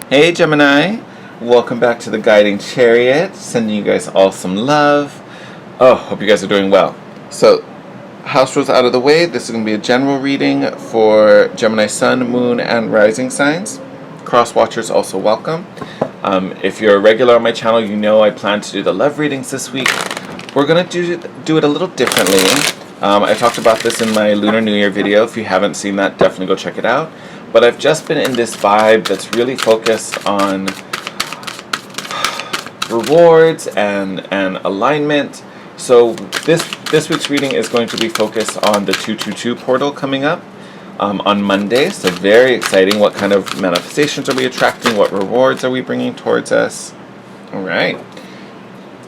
Hey Gemini, welcome back to the Guiding Chariot. Sending you guys all some love. Oh, hope you guys are doing well. So, house rules out of the way. This is going to be a general reading for Gemini Sun, Moon, and Rising signs. Cross watchers also welcome. If you're a regular on my channel, you know I plan to do the love readings this week. We're going to do it a little differently. I talked about this in my Lunar New Year video. If you haven't seen that, definitely go check it out. But I've just been in this vibe that's really focused on rewards and alignment. So this week's reading is going to be focused on the 222 portal coming up on Monday. So very exciting. What kind of manifestations are we attracting? What rewards are we bringing towards us? All right.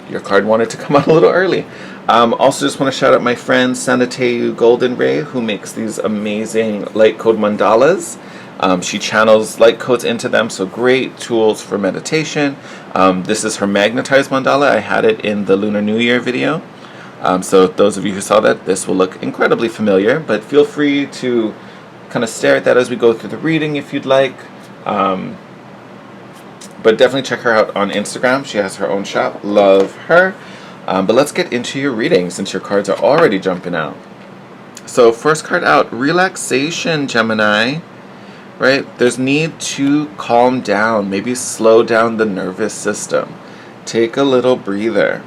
Your card wanted to come out a little early. Also just want to shout out my friend Sanateu Golden Ray, who makes these amazing light code mandalas. She channels light codes into them, so great tools for meditation. This is her magnetized mandala. I had it in the Lunar New Year video. So those of you who saw that, this will look incredibly familiar, but feel free to kind of stare at that as we go through the reading if you'd like. But definitely check her out on Instagram. She has her own shop. Love her. But let's get into your reading since your cards are already jumping out. So first card out, relaxation, Gemini. Right? There's need to calm down. Maybe slow down the nervous system. Take a little breather.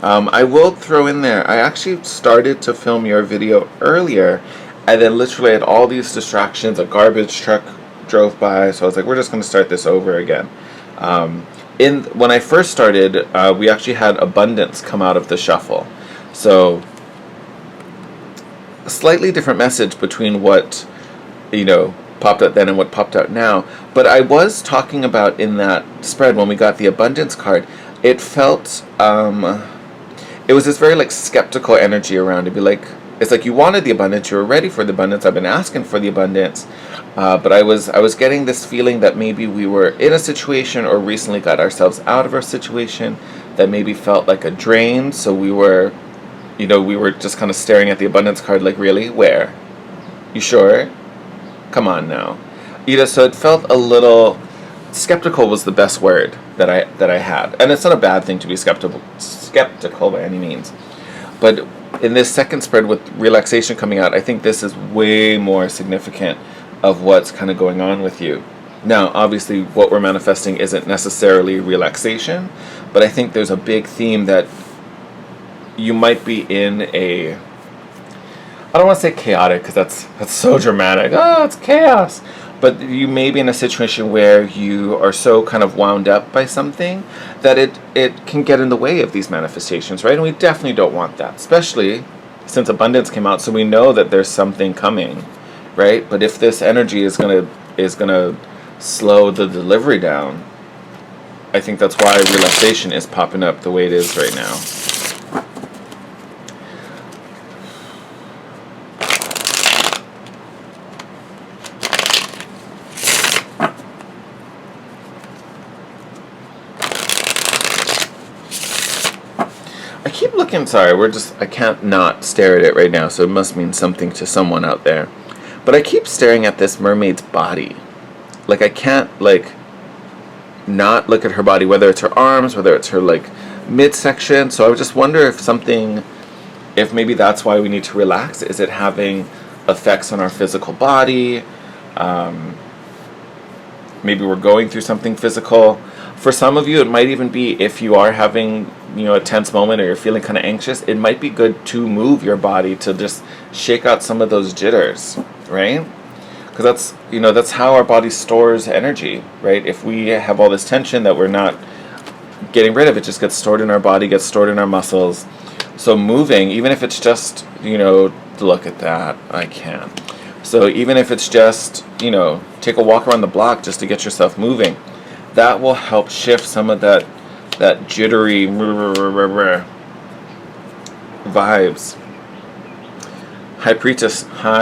I will throw in there, I actually started to film your video earlier, and then literally had all these distractions. A garbage truck drove by, so I was like, we're just going to start this over again. When I first started, we actually had abundance come out of the shuffle. So, a slightly different message between what, popped out then and what popped out now. But I was talking about in that spread when we got the abundance card, it felt, it was this very skeptical energy around it. It's like you wanted the abundance, you were ready for the abundance, I've been asking for the abundance, but I was getting this feeling that maybe we were in a situation or recently got ourselves out of our situation that maybe felt like a drain, so we were just kind of staring at the abundance card like, really? Where? You sure? Come on now. So it felt a little, skeptical was the best word that I had. And it's not a bad thing to be skeptical by any means. But in this second spread with relaxation coming out, I think this is way more significant of what's kind of going on with you. Now, obviously, what we're manifesting isn't necessarily relaxation, but I think there's a big theme that you might be in a, I don't want to say chaotic because that's so dramatic. Oh, it's chaos. But you may be in a situation where you are so kind of wound up by something that it can get in the way of these manifestations, right? And we definitely don't want that, especially since abundance came out, so we know that there's something coming, right? But if this energy is gonna slow the delivery down, I think that's why relaxation is popping up the way it is right now. Sorry, I can't not stare at it right now, so it must mean something to someone out there. But I keep staring at this mermaid's body. I can't, not look at her body, whether it's her arms, whether it's her, midsection. So I just wonder if maybe that's why we need to relax. Is it having effects on our physical body? Maybe we're going through something physical. For some of you, it might even be if you are having, a tense moment or you're feeling kind of anxious, it might be good to move your body to just shake out some of those jitters, right? Because that's how our body stores energy, right? If we have all this tension that we're not getting rid of, it just gets stored in our body, gets stored in our muscles. So moving, even if it's just, look at that, I can. So even if it's just, take a walk around the block just to get yourself moving, that will help shift some of that jittery vibes. High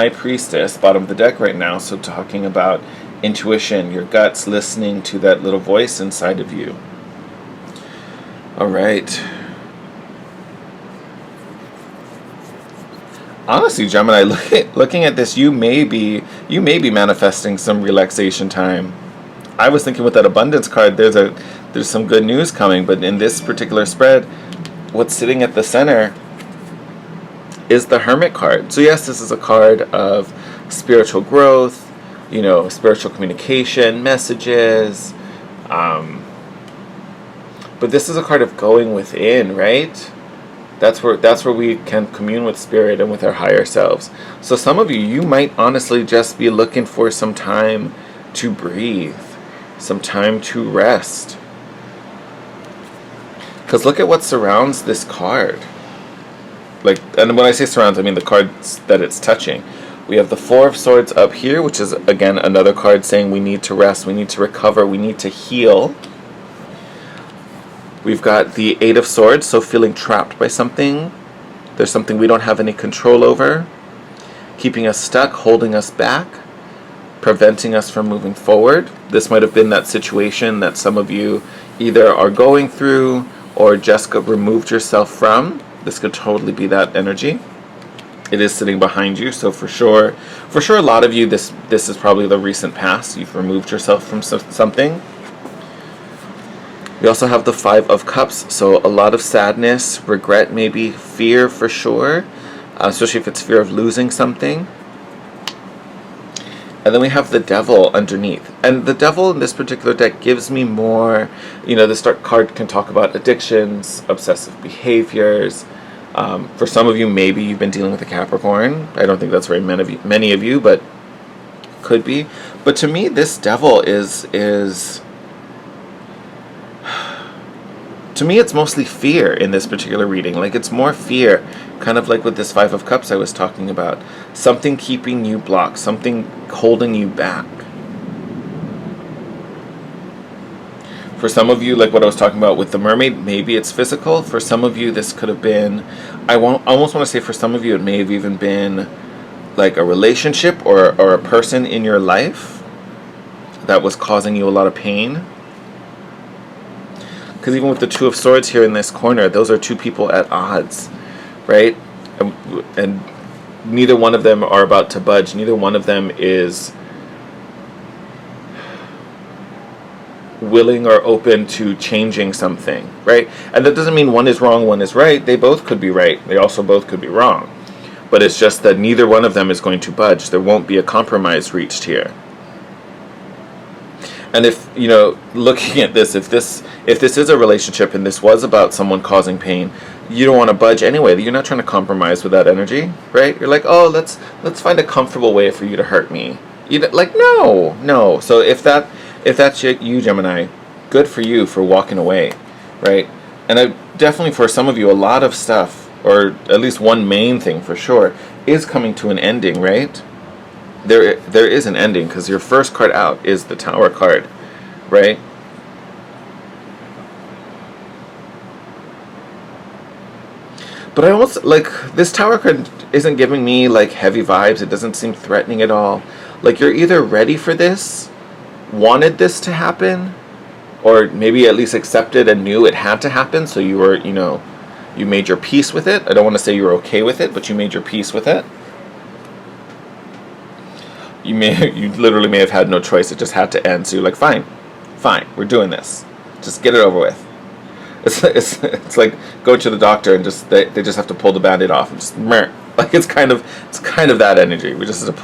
Priestess, bottom of the deck right now, so talking about intuition, your guts, listening to that little voice inside of you. All right. Honestly, Gemini, looking at this, you may be manifesting some relaxation time. I was thinking with that abundance card, there's some good news coming, but in this particular spread, what's sitting at the center is the Hermit card. So yes, this is a card of spiritual growth, spiritual communication, messages, but this is a card of going within, right? That's where we can commune with spirit and with our higher selves. So some of you might honestly just be looking for some time to breathe, some time to rest. Because look at what surrounds this card. And when I say surrounds, I mean the cards that it's touching. We have the Four of Swords up here, which is, again, another card saying we need to rest, we need to recover, we need to heal. We've got the Eight of Swords, so feeling trapped by something. There's something we don't have any control over, keeping us stuck, holding us back, preventing us from moving forward. This might have been that situation that some of you either are going through or just removed yourself from. This could totally be that energy. It is sitting behind you, so for sure a lot of you, this is probably the recent past. You've removed yourself from something. We also have the Five of Cups, so a lot of sadness, regret, maybe fear for sure, especially if it's fear of losing something. And then we have the Devil underneath. And the Devil in this particular deck gives me more, this card can talk about addictions, obsessive behaviors. For some of you, maybe you've been dealing with a Capricorn. I don't think that's very many of you, but could be. But to me, this Devil is to me, it's mostly fear in this particular reading. It's more fear, kind of like with this Five of Cups I was talking about. Something keeping you blocked, something holding you back. For some of you, like what I was talking about with the mermaid, maybe it's physical. For some of you, this could have been, almost want to say for some of you, it may have even been like a relationship or a person in your life that was causing you a lot of pain. Because even with the Two of Swords here in this corner, those are two people at odds, right? And neither one of them are about to budge. Neither one of them is willing or open to changing something, right? And that doesn't mean one is wrong, one is right. They both could be right. They also both could be wrong. But it's just that neither one of them is going to budge. There won't be a compromise reached here. And if, looking at this, if this is a relationship and this was about someone causing pain, you don't want to budge anyway. You're not trying to compromise with that energy, right? You're like, oh, let's find a comfortable way for you to hurt me. No. So if that's you, Gemini, good for you for walking away, right? And definitely for some of you, a lot of stuff, or at least one main thing for sure, is coming to an ending, right? There is an ending, because your first card out is the Tower card, right? But I almost, this Tower card isn't giving me, heavy vibes. It doesn't seem threatening at all. You're either ready for this, wanted this to happen, or maybe at least accepted and knew it had to happen, so you were, you made your peace with it. I don't want to say you were okay with it, but you made your peace with it. You literally may have had no choice. It just had to end. So you're like, fine, we're doing this. Just get it over with. It's like go to the doctor and they just have to pull the Band-Aid off and just it's kind of that energy. We just have to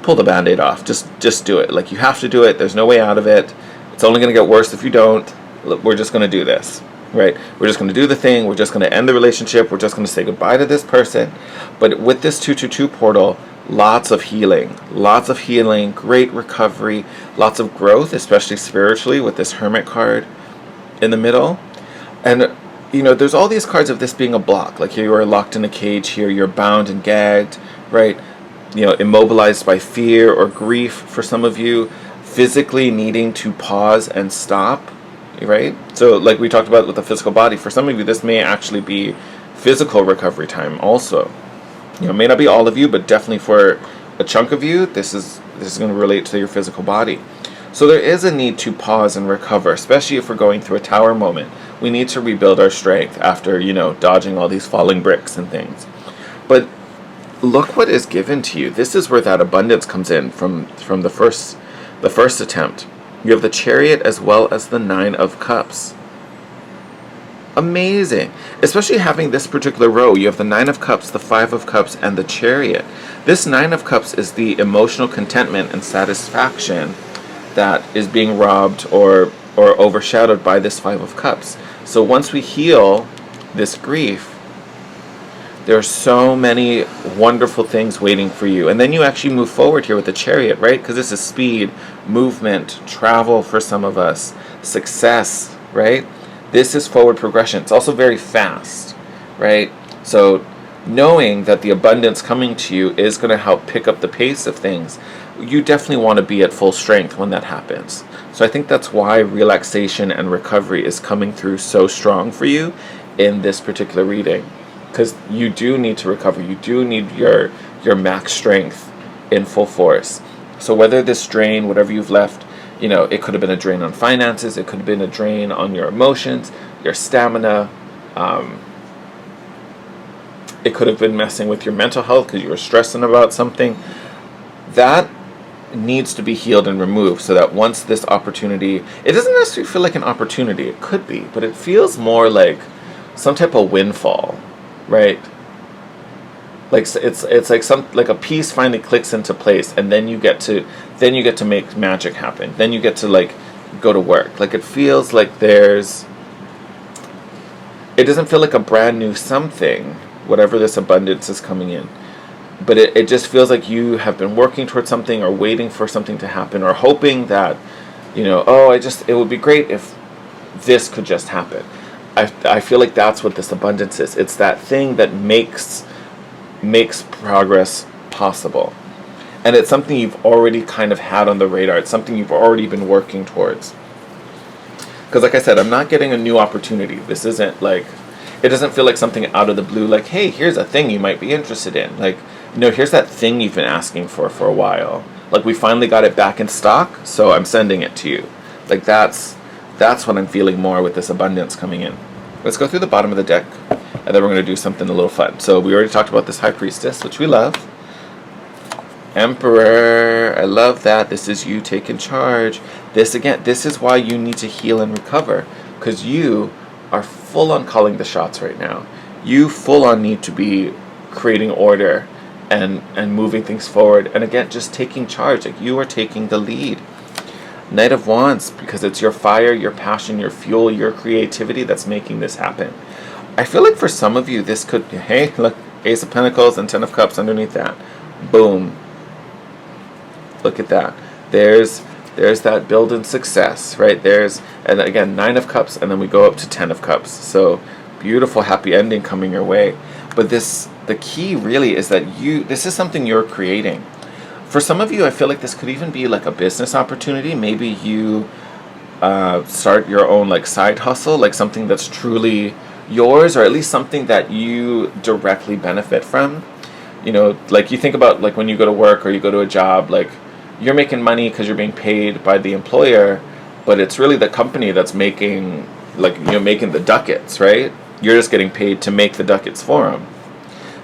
pull the Band-Aid off. Just do it. You have to do it. There's no way out of it. It's only going to get worse if you don't. We're just going to do this, right? We're just going to do the thing. We're just going to end the relationship. We're just going to say goodbye to this person. But with this 222 portal, lots of healing, great recovery, lots of growth, especially spiritually with this Hermit card in the middle. And, there's all these cards of this being a block. Here you are locked in a cage, here you're bound and gagged, right? Immobilized by fear or grief for some of you, physically needing to pause and stop, right? So like we talked about with the physical body, for some of you, this may actually be physical recovery time also. It may not be all of you, but definitely for a chunk of you, this is going to relate to your physical body. So there is a need to pause and recover, especially if we're going through a Tower moment. We need to rebuild our strength after, dodging all these falling bricks and things. But look what is given to you. This is where that abundance comes in from the first attempt. You have the Chariot as well as the Nine of Cups. Amazing. Especially having this particular row. You have the Nine of Cups, the Five of Cups, and the Chariot. This Nine of Cups is the emotional contentment and satisfaction that is being robbed or overshadowed by this Five of Cups. So once we heal this grief, there are so many wonderful things waiting for you. And then you actually move forward here with the Chariot, right? Because this is speed, movement, travel for some of us, success, right? This is forward progression. It's also very fast, right? So knowing that the abundance coming to you is going to help pick up the pace of things, you definitely want to be at full strength when that happens. So I think that's why relaxation and recovery is coming through so strong for you in this particular reading. Because you do need to recover. You do need your max strength in full force. So whether this drain, whatever you've left, it could have been a drain on finances. It could have been a drain on your emotions, your stamina. It could have been messing with your mental health because you were stressing about something. That needs to be healed and removed so that once this opportunity, it doesn't necessarily feel like an opportunity. It could be, but it feels more like some type of windfall. Right, like it's like a piece finally clicks into place, and then you get to make magic happen. Then you get to go to work. Like it feels like it doesn't feel like a brand new something, whatever this abundance is coming in, but it just feels like you have been working towards something or waiting for something to happen or hoping that, it would be great if this could just happen. I feel like that's what this abundance is. It's that thing that makes progress possible. And it's something you've already kind of had on the radar. It's something you've already been working towards. Because like I said, I'm not getting a new opportunity. This isn't it doesn't feel like something out of the blue, like, hey, here's a thing you might be interested in. Here's that thing you've been asking for a while. Like, we finally got it back in stock, so I'm sending it to you. That's what I'm feeling more with this abundance coming in. Let's go through the bottom of the deck, and then we're going to do something a little fun. So we already talked about this High Priestess, which we love. Emperor, I love that. This is you taking charge. This is why you need to heal and recover, because you are full on calling the shots right now. You full on need to be creating order and moving things forward. And again, just taking charge. Like, you are taking the lead. Knight of Wands, because it's your fire, your passion, your fuel, your creativity that's making this happen. I feel like for some of you, this could, hey, look, Ace of Pentacles and Ten of Cups underneath that. Boom. Look at that. There's that build-in success, right? And again, Nine of Cups, and then we go up to Ten of Cups. So beautiful, happy ending coming your way. But the key really is that this is something you're creating. For some of you, I feel like this could even be like a business opportunity. Maybe you start your own side hustle, like something that's truly yours, or at least something that you directly benefit from. You think about when you go to work or you go to a job, you're making money because you're being paid by the employer, but it's really the company that's making the ducats, right? You're just getting paid to make the ducats for them.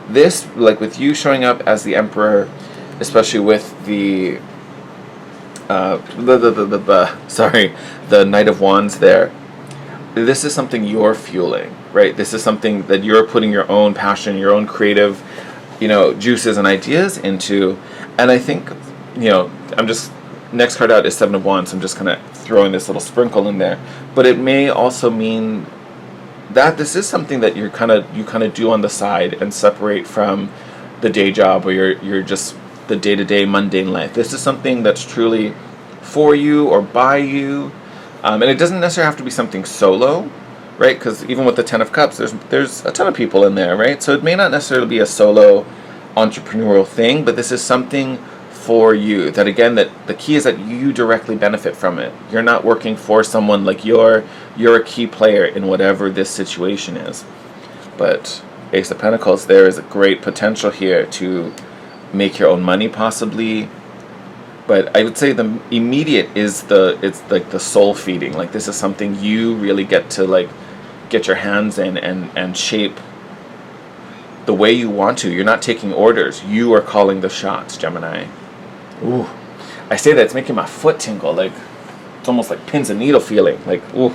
This, with you showing up as the Emperor, especially with the Knight of Wands there, this is something you're fueling, right? This is something that you're putting your own passion, your own creative, juices and ideas into. And I think, next card out is Seven of Wands. So I'm just kind of throwing this little sprinkle in there. But it may also mean that this is something that you kind of do on the side and separate from the day job or you're just the day-to-day mundane life. This is something that's truly for you or by you. And it doesn't necessarily have to be something solo, right? Because even with the Ten of Cups, there's a ton of people in there, right? So it may not necessarily be a solo entrepreneurial thing, but this is something for you. That again, that the key is that you directly benefit from it. You're not working for someone. You're a key player in whatever this situation is. But Ace of Pentacles, there is a great potential here to make your own money possibly. But I would say the immediate it's the soul feeding. This is something you really get to get your hands in and shape the way you want to. You're not taking orders. You are calling the shots, Gemini. Ooh. I say that, it's making my foot tingle. It's almost like pins and needle feeling. Like, ooh.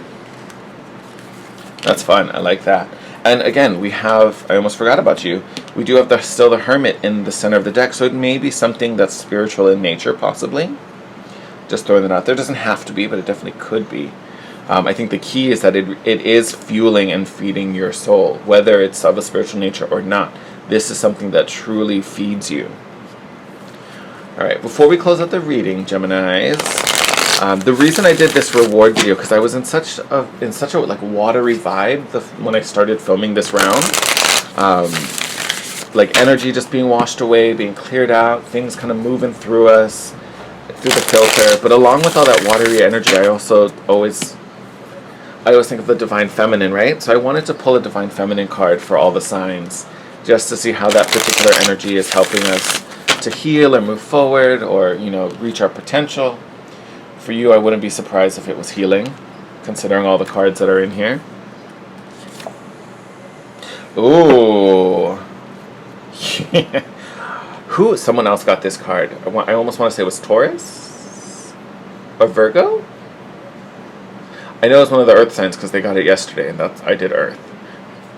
That's fun. I like that. And again, we have, I almost forgot about you, we do have still the Hermit in the center of the deck, so it may be something that's spiritual in nature, possibly. Just throwing that out there. It doesn't have to be, but it definitely could be. I think the key is that it is fueling and feeding your soul, whether it's of a spiritual nature or not. This is something that truly feeds you. All right, before we close out the reading, Geminis, the reason I did this reward video, because I was in such a like watery vibe when I started filming this round, like energy just being washed away, being cleared out, things kind of moving through us, through the filter. But along with all that watery energy, I always think of the Divine Feminine, right? So I wanted to pull a Divine Feminine card for all the signs, just to see how that particular energy is helping us to heal or move forward, or reach our potential. For you, I wouldn't be surprised if it was healing, considering all the cards that are in here. Ooh. Someone else got this card. I almost want to say it was Taurus? Or Virgo? I know it's one of the Earth signs because they got it yesterday, and I did Earth.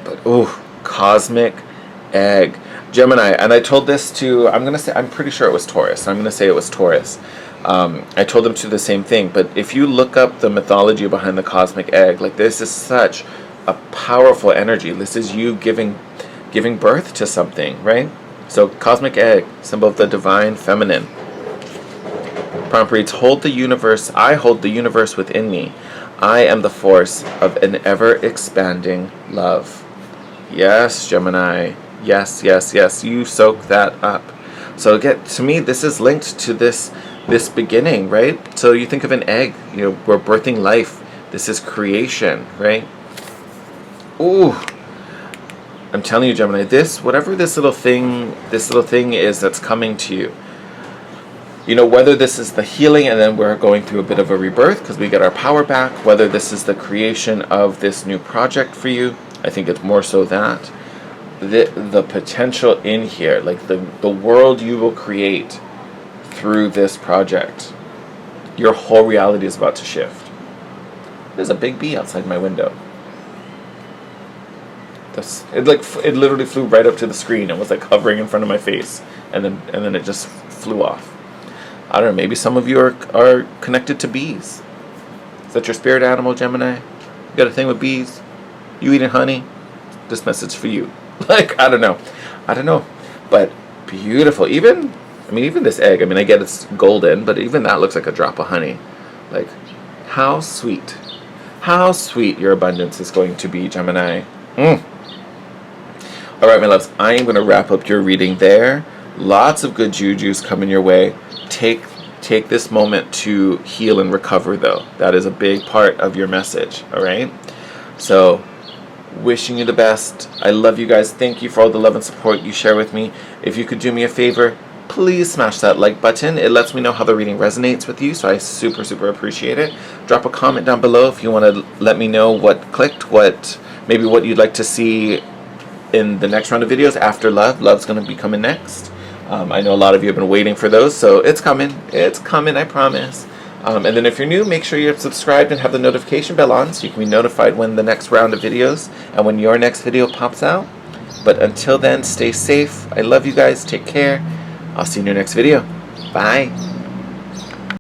But, ooh, Cosmic Egg. Gemini, and I told this to, I'm pretty sure it was Taurus. I'm going to say it was Taurus. I told them to do the same thing, but if you look up the mythology behind the Cosmic Egg, like, this is such a powerful energy. This is you giving birth to something, right? So Cosmic Egg, symbol of the Divine Feminine. Prompt reads, I hold the universe within me. I am the force of an ever-expanding love. Yes, Gemini. Yes, yes, yes. You soak that up. So to me, this is linked to this beginning, right? So you think of an egg, we're birthing life. This is creation, right? Ooh. I'm telling you, Gemini, whatever this little thing is that's coming to you, whether this is the healing and then we're going through a bit of a rebirth because we get our power back, whether this is the creation of this new project for you, I think it's more so that. The potential in here, like the world you will create through this project, your whole reality is about to shift. There's a big bee outside my window. It literally flew right up to the screen and was like hovering in front of my face, and then it just flew off. I don't know, maybe some of you are connected to bees. Is that your spirit animal, Gemini? You got a thing with bees? You eating honey? This message for you. Like, I don't know, but beautiful. Even this egg, I get it's golden, but even that looks like a drop of honey. Like, how sweet your abundance is going to be, Gemini. All right, my loves, I am going to wrap up your reading there. Lots of good jujus coming your way. Take this moment to heal and recover, though. That is a big part of your message, all right? So, wishing you the best. I love you guys. Thank you for all the love and support you share with me. If you could do me a favor, please smash that like button. It lets me know how the reading resonates with you, so I super, super appreciate it. Drop a comment down below if you want to let me know what clicked, maybe what you'd like to see in the next round of videos after Love. Love's going to be coming next. I know a lot of you have been waiting for those, so it's coming, I promise. And then if you're new, make sure you're subscribed and have the notification bell on so you can be notified when the next round of videos and when your next video pops out. But until then, stay safe. I love you guys. Take care. I'll see you in your next video. Bye.